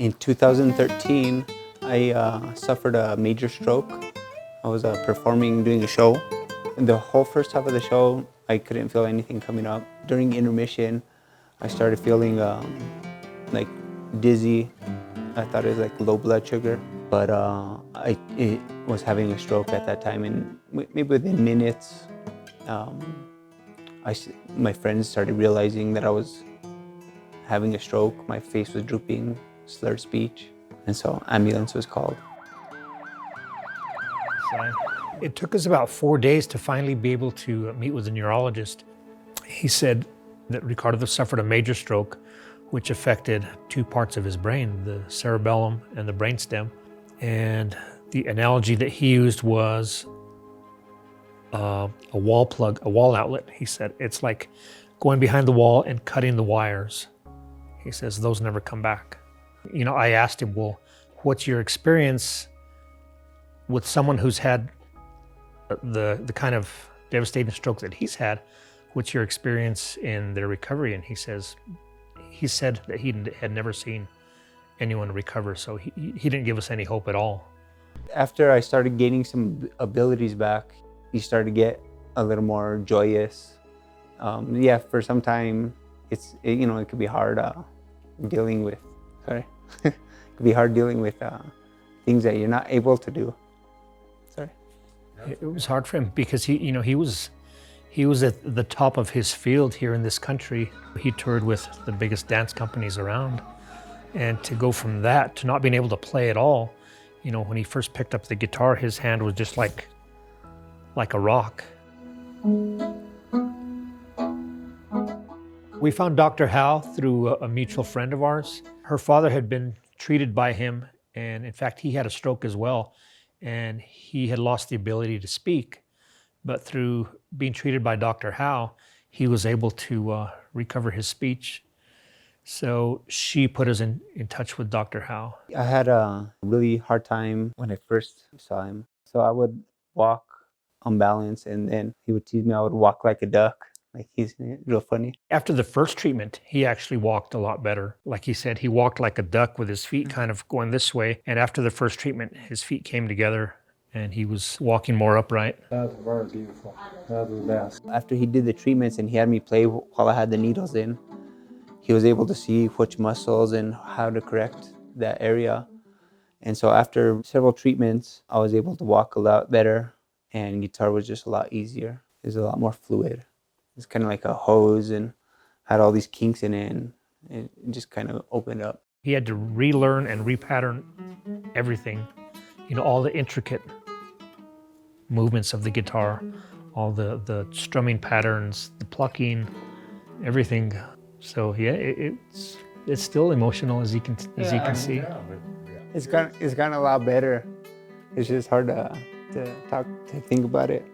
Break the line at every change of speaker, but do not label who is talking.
In 2013, I suffered a major stroke. I was performing, doing a show. And the whole first half of the show, I couldn't feel anything coming up. During intermission, I started feeling like dizzy. I thought it was like low blood sugar, but it was having a stroke at that time. And maybe within minutes, my friends started realizing that I was having a stroke. My face was drooping, slurred speech. And so ambulance was called.
It took us about 4 days to finally be able to meet with a neurologist. He said that Ricardo suffered a major stroke, which affected two parts of his brain, the cerebellum and the brainstem. And the analogy that he used was a wall plug, a wall outlet. He said, it's like going behind the wall and cutting the wires. He says, those never come back. You know, I asked him, well, what's your experience with someone who's had the kind of devastating stroke that he's had? What's your experience in their recovery? And he said that he had never seen anyone recover, so he didn't give us any hope at all.
After I started gaining some abilities back, you start to get a little more joyous. Yeah, for some time, it could be hard dealing with, it could be hard dealing with things that you're not able to do. Sorry.
It was hard for him because he was at the top of his field here in this country. He toured with the biggest dance companies around. And to go from that to not being able to play at all, when he first picked up the guitar, his hand was just like a rock. We found Dr. Howe through a mutual friend of ours. Her father had been treated by him, and in fact, he had a stroke as well, and he had lost the ability to speak. But through being treated by Dr. Howe, he was able to recover his speech. So she put us in touch with Dr. Howe.
I had a really hard time when I first saw him. So I would walk unbalanced, and then he would tease me I would walk like a duck. Like, he's real funny.
After the first treatment, he actually walked a lot better. Like he said, he walked like a duck with his feet kind of going this way. And after the first treatment, his feet came together and he was walking more upright.
That's very beautiful. That was the best.
After he did the treatments and he had me play while I had the needles in, he was able to see which muscles and how to correct that area. And so after several treatments, I was able to walk a lot better, and guitar was just a lot easier. It was a lot more fluid. It's kind of like a hose and had all these kinks in it, and it just kind of opened up.
He had to relearn and repattern everything, all the intricate movements of the guitar, all the strumming patterns, the plucking, everything. So yeah, it's still emotional as you can see.
It's gotten a lot better. It's just hard to think about it.